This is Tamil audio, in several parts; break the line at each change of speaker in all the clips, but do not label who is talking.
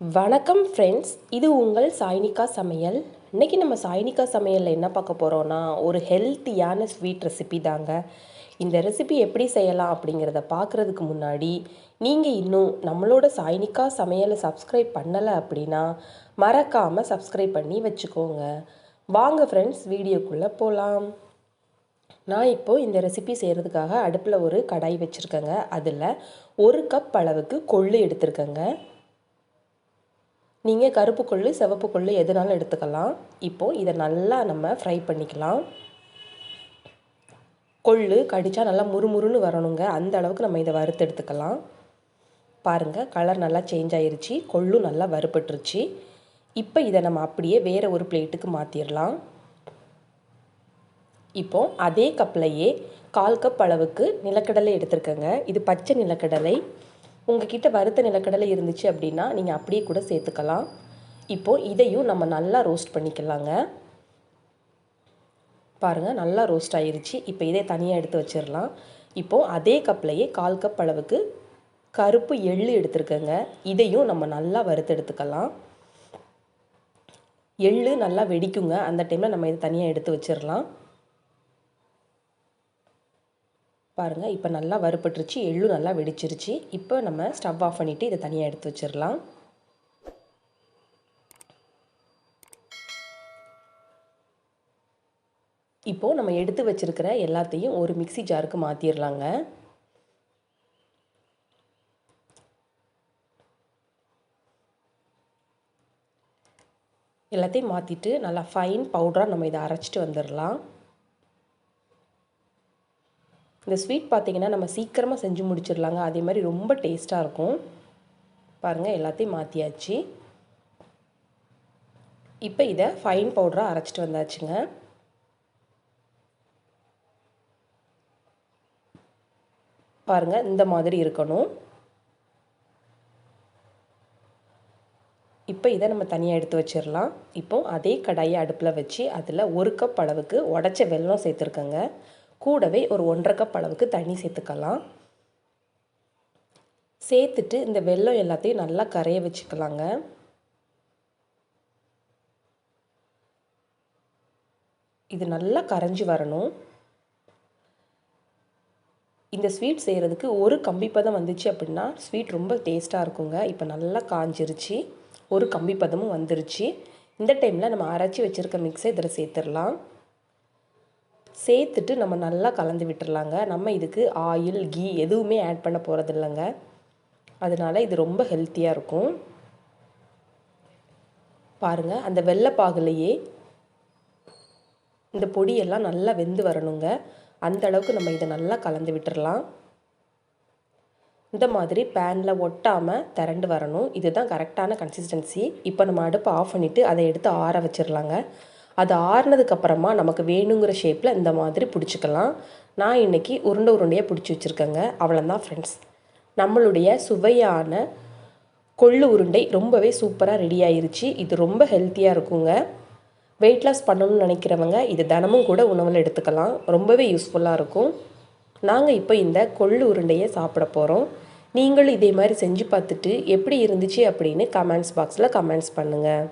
வணக்கம் ஃப்ரெண்ட்ஸ், இது உங்கள் சாய்னிகா சமையல். இன்றைக்கி நம்ம சாய்னிகா சமையலில் என்ன பார்க்க போகிறோன்னா, ஒரு ஹெல்த்தியான ஸ்வீட் ரெசிபி தாங்க. இந்த ரெசிபி எப்படி செய்யலாம் அப்படிங்கிறத பார்க்குறதுக்கு முன்னாடி நீங்கள் இன்னும் நம்மளோட சாய்னிகா சமையலை சப்ஸ்கிரைப் பண்ணலை அப்படின்னா மறக்காமல் சப்ஸ்கிரைப் பண்ணி வச்சுக்கோங்க. வாங்க ஃப்ரெண்ட்ஸ், வீடியோக்குள்ளே போகலாம். நான் இப்போது இந்த ரெசிபி செய்கிறதுக்காக அடுப்பில் ஒரு கடாய் வச்சுருக்கேங்க. அதில் 1 கப் அளவுக்கு கொள்ளு எடுத்துருக்கேங்க. நீங்கள் கருப்பு கொள்ளு, சிவப்பு கொள்ளு எதுனாலும் எடுத்துக்கலாம். இப்போது இதை நல்லா நம்ம ஃப்ரை பண்ணிக்கலாம். கொள்ளு கடித்தா நல்லா முறுமுறுன்னு வரணுங்க, அந்த அளவுக்கு நம்ம இதை வறுத்து எடுத்துக்கலாம். பாருங்கள், கலர் நல்லா சேஞ்ச் ஆயிருச்சு, கொள்ளு நல்லா வறுபட்டுருச்சு. இப்போ இதை நம்ம அப்படியே வேறு ஒரு பிளேட்டுக்கு மாற்றிடலாம். இப்போது அதே கப்லையே 1/4 கப் அளவுக்கு நிலக்கடலை எடுத்துருக்கேங்க. இது பச்சை நிலக்கடலை. உங்ககிட்ட வறுத்த நிலக்கடலை இருந்துச்சு அப்படின்னா நீங்கள் அப்படியே கூட சேர்த்துக்கலாம். இப்போது இதையும் நம்ம நல்லா ரோஸ்ட் பண்ணிக்கலாங்க. பாருங்கள், நல்லா ரோஸ்ட் ஆயிருச்சு. இப்போ இதை தனியாக எடுத்து வச்சிடலாம். இப்போது அதே கப்லையே 1/4 கப் அளவுக்கு கருப்பு எள்ளு எடுத்துருக்கேங்க. இதையும் நம்ம நல்லா வறுத்து எடுத்துக்கலாம். எள்ளு நல்லா வெடிக்குங்க, அந்த டைமில் நம்ம இதை தனியாக எடுத்து வச்சிடலாம். பாருங்கள், இப்போ நல்லா வறுபட்டுருச்சு, எள்ளு நல்லா வெடிச்சிருச்சு. இப்போ நம்ம ஸ்டவ் ஆஃப் பண்ணிவிட்டு இதை தனியாக எடுத்து வச்சிடலாம். இப்போது நம்ம எடுத்து வச்சிருக்கிற எல்லாத்தையும் ஒரு மிக்ஸி ஜாருக்கு மாற்றிடலாங்க. எல்லாத்தையும் மாற்றிட்டு நல்லா ஃபைன் பவுடராக நம்ம இதை அரைச்சிட்டு வந்துடலாம். இந்த ஸ்வீட் பார்த்திங்கன்னா நம்ம சீக்கிரமாக செஞ்சு முடிச்சிடலாங்க, அதே மாதிரி ரொம்ப டேஸ்ட்டாக இருக்கும். பாருங்கள், எல்லாத்தையும் மாற்றியாச்சு. இப்போ இதை ஃபைன் பவுடராக அரைச்சிட்டு வந்தாச்சுங்க. பாருங்கள், இந்த மாதிரி இருக்கணும். இப்போ இதை நம்ம தனியாக எடுத்து வச்சிடலாம். இப்போது அதே கடாயை அடுப்பில் வச்சு அதில் 1 கப் அளவுக்கு உடைச்ச வெல்லம் சேர்த்துருக்கேங்க. கூடவே ஒரு 1/2 கப் அளவுக்கு தண்ணி சேர்த்துக்கலாம். சேர்த்துட்டு இந்த வெல்லம் எல்லாத்தையும் நல்லா கரைய வச்சுக்கலாங்க. இது நல்லா கரைஞ்சி வரணும். இந்த ஸ்வீட் செய்கிறதுக்கு ஒரு கம்பிப்பதம் வந்துச்சு அப்படின்னா ஸ்வீட் ரொம்ப டேஸ்ட்டாக இருக்குங்க. இப்போ நல்லா காஞ்சிருச்சு, ஒரு கம்பிப்பதமும் வந்துருச்சு. இந்த டைமில் நம்ம அரைச்சி வச்சுருக்க மிக்ஸை இதில் சேர்த்துடலாம். சேர்த்துட்டு நம்ம நல்லா கலந்து விட்டுறலாங்க. நம்ம இதுக்கு ஆயில், கீ எதுவுமே ஆட் பண்ண போகிறது இல்லைங்க, அதனால் இது ரொம்ப ஹெல்த்தியாக இருக்கும். பாருங்கள், அந்த வெள்ளைப்பாகுலையே இந்த பொடியெல்லாம் நல்லா வெந்து வரணுங்க, அந்த அளவுக்கு நம்ம இதை நல்லா கலந்து விட்டுறலாம். இந்த மாதிரி பேனில் ஒட்டாமல் திரண்டு வரணும், இதுதான் கரெக்டான கன்சிஸ்டன்சி. இப்போ நம்ம அடுப்பை ஆஃப் பண்ணிவிட்டு அதை எடுத்து ஆற வச்சிடலாங்க. அது ஆறுனதுக்கப்புறமா நமக்கு வேணுங்கிற ஷேப்பில் இந்த மாதிரி பிடிச்சிக்கலாம். நான் இன்றைக்கி உருண்டையாக பிடிச்சி வச்சுருக்கேங்க. அவ்வளோதான் ஃப்ரெண்ட்ஸ், நம்மளுடைய சுவையான கொள்ளு உருண்டை ரொம்பவே சூப்பராக ரெடி ஆயிருச்சு. இது ரொம்ப ஹெல்த்தியாக இருக்குங்க. வெயிட் லாஸ் பண்ணணும்னு நினைக்கிறவங்க இது தினமும் கூட உணவில் எடுத்துக்கலாம், ரொம்பவே யூஸ்ஃபுல்லாக இருக்கும். நாங்கள் இப்போ இந்த கொள்ளு உருண்டையை சாப்பிட போகிறோம். நீங்களும் இதே மாதிரி செஞ்சு பார்த்துட்டு எப்படி இருந்துச்சு அப்படின்னு கமெண்ட்ஸ் பாக்ஸில் கமெண்ட்ஸ் பண்ணுங்கள்.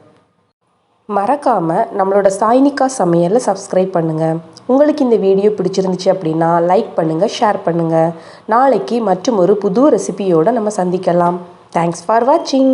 மறக்காமல் நம்மளோட சாய்னிகா சமையலை சப்ஸ்கிரைப் பண்ணுங்கள். உங்களுக்கு இந்த வீடியோ பிடிச்சிருந்துச்சு அப்படின்னா லைக் பண்ணுங்கள், ஷேர் பண்ணுங்கள். நாளைக்கு மற்றும் ஒரு புது ரெசிபியோடு நம்ம சந்திக்கலாம். தேங்க்ஸ் ஃபார் வாட்சிங்.